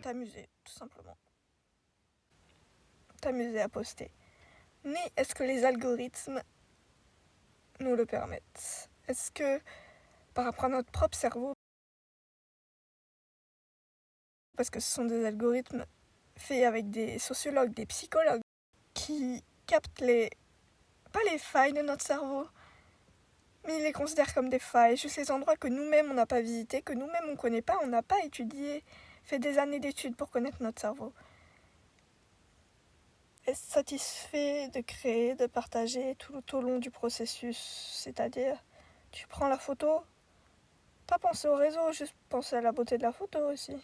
t'amuser, tout simplement. T'amuser à poster. Mais est-ce que les algorithmes nous le permettent? Est-ce que par rapport à notre propre cerveau, parce que ce sont des algorithmes faits avec des sociologues, des psychologues, qui captent pas les failles de notre cerveau, mais ils les considèrent comme des failles, juste les endroits que nous-mêmes on n'a pas visités, que nous-mêmes on ne connaît pas, on n'a pas étudié, fait des années d'études pour connaître notre cerveau. Est satisfait de créer, de partager tout au long du processus, c'est-à-dire tu prends la photo, pas penser au réseau, juste penser à la beauté de la photo aussi.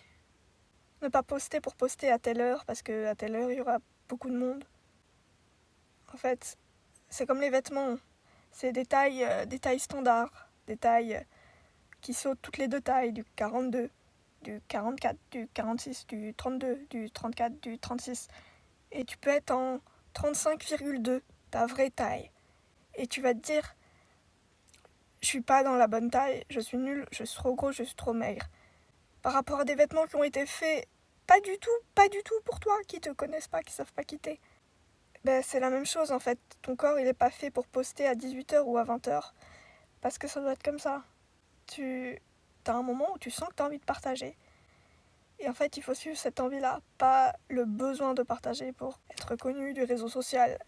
Ne pas poster pour poster à telle heure, parce qu'à telle heure il y aura beaucoup de monde. En fait, c'est comme les vêtements, c'est des tailles standards, des tailles qui sautent toutes les deux tailles, du 42, du 44, du 46, du 32, du 34, du 36. Et tu peux être en 35,2, ta vraie taille. Et tu vas te dire, je suis pas dans la bonne taille, je suis nulle, je suis trop gros, je suis trop maigre. Par rapport à des vêtements qui ont été faits pas du tout pour toi, qui te connaissent pas, qui savent pas quitter. Ben, c'est la même chose en fait. Ton corps il est pas fait pour poster à 18h ou à 20h. Parce que ça doit être comme ça. T'as un moment où tu sens que t'as envie de partager. Et en fait, il faut suivre cette envie-là, pas le besoin de partager pour être connu du réseau social,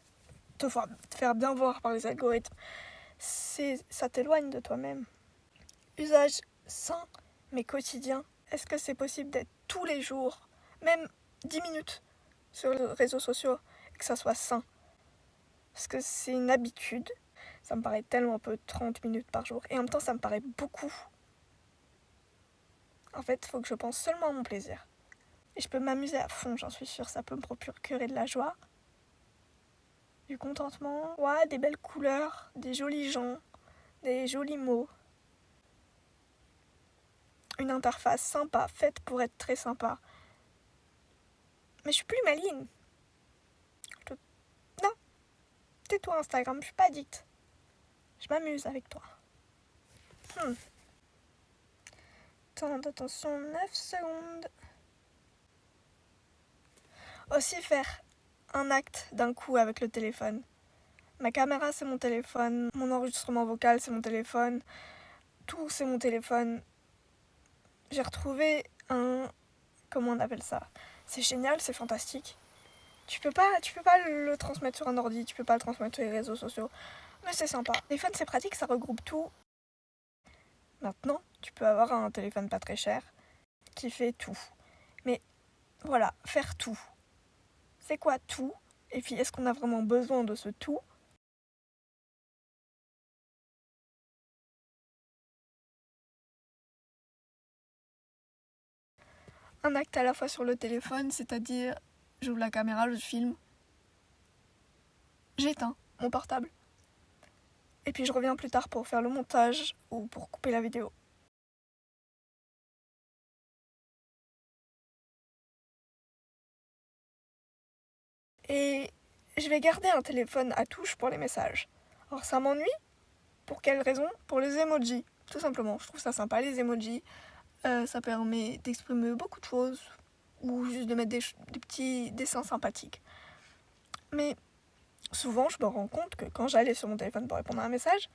te faire bien voir par les algorithmes. Ça t'éloigne de toi-même. Usage sain, mais quotidien. Est-ce que c'est possible d'être tous les jours, même 10 minutes, sur les réseaux sociaux, et que ça soit sain? Parce que c'est une habitude. Ça me paraît tellement peu, 30 minutes par jour. Et en même temps, ça me paraît beaucoup. En fait, il faut que je pense seulement à mon plaisir. Et je peux m'amuser à fond, j'en suis sûre. Ça peut me procurer de la joie, du contentement, ouais, des belles couleurs, des jolis gens, des jolis mots. Une interface sympa, faite pour être très sympa. Mais je suis plus maligne. Non, tais-toi Instagram, je suis pas addict. Je m'amuse avec toi. Temps d'attention, 9 secondes. Aussi faire un acte d'un coup avec le téléphone. Ma caméra c'est mon téléphone, mon enregistrement vocal c'est mon téléphone, tout c'est mon téléphone. J'ai retrouvé comment on appelle ça? C'est génial, c'est fantastique. Tu peux pas le transmettre sur un ordi, tu peux pas le transmettre sur les réseaux sociaux. Mais c'est sympa. Le téléphone c'est pratique, ça regroupe tout. Maintenant, tu peux avoir un téléphone pas très cher qui fait tout. Mais voilà, faire tout. C'est quoi tout? Et puis est-ce qu'on a vraiment besoin de ce tout? Un acte à la fois sur le téléphone, c'est-à-dire j'ouvre la caméra, je filme, j'éteins mon portable. Et puis je reviens plus tard pour faire le montage ou pour couper la vidéo. Et je vais garder un téléphone à touche pour les messages. Alors ça m'ennuie. Pour quelle raison? Pour les emojis, tout simplement. Je trouve ça sympa les emojis. Ça permet d'exprimer beaucoup de choses ou juste de mettre des petits dessins sympathiques. Mais souvent, je me rends compte que quand j'allais sur mon téléphone pour répondre à un message,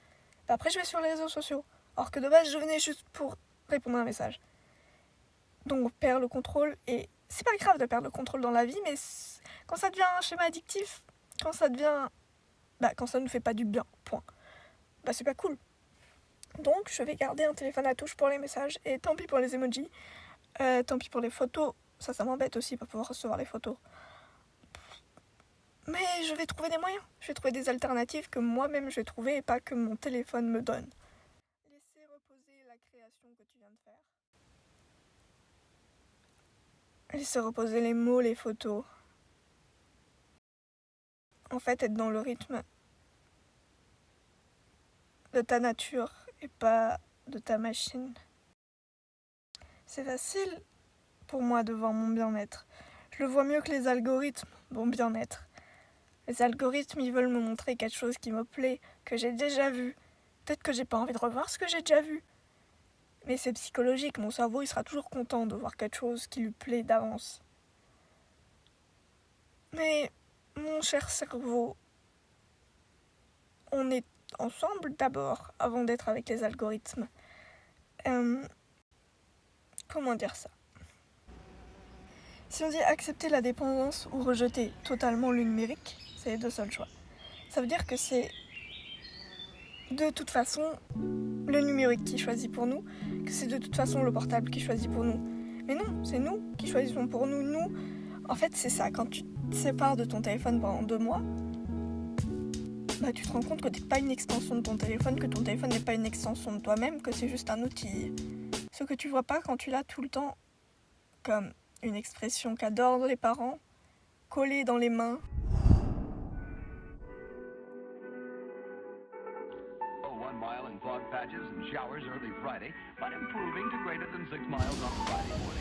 après je vais sur les réseaux sociaux. Alors que de base, je venais juste pour répondre à un message. Donc on perd le contrôle et c'est pas grave de perdre le contrôle dans la vie, mais quand ça devient un schéma addictif, quand ça ne fait pas du bien, point. C'est pas cool. Donc je vais garder un téléphone à touche pour les messages et tant pis pour les emojis, tant pis pour les photos. Ça m'embête aussi pas pouvoir recevoir les photos. Mais je vais trouver des moyens, je vais trouver des alternatives que moi-même je vais trouver et pas que mon téléphone me donne. Laisser reposer la création que tu viens de faire. Laisser reposer les mots, les photos. En fait, être dans le rythme de ta nature et pas de ta machine. C'est facile pour moi de voir mon bien-être. Je le vois mieux que les algorithmes, mon bien-être. Les algorithmes, ils veulent me montrer quelque chose qui me plaît, que j'ai déjà vu. Peut-être que j'ai pas envie de revoir ce que j'ai déjà vu. Mais c'est psychologique, mon cerveau il sera toujours content de voir quelque chose qui lui plaît d'avance. Mais mon cher cerveau, on est ensemble d'abord avant d'être avec les algorithmes. Comment dire ça? Si on dit accepter la dépendance ou rejeter totalement le numérique, c'est les deux seuls choix. Ça veut dire que c'est de toute façon le numérique qui choisit pour nous, que c'est de toute façon le portable qui choisit pour nous. Mais non, c'est nous qui choisissons pour nous. Nous, en fait, c'est ça. Quand tu te sépares de ton téléphone pendant 2 mois, bah, tu te rends compte que tu n'es pas une extension de ton téléphone, que ton téléphone n'est pas une extension de toi-même, que c'est juste un outil. Ce que tu vois pas quand tu l'as tout le temps, comme une expression qu'adorent les parents, collée dans les mains. One mile in fog patches and showers early Friday, but improving to greater than 6 miles on Friday morning.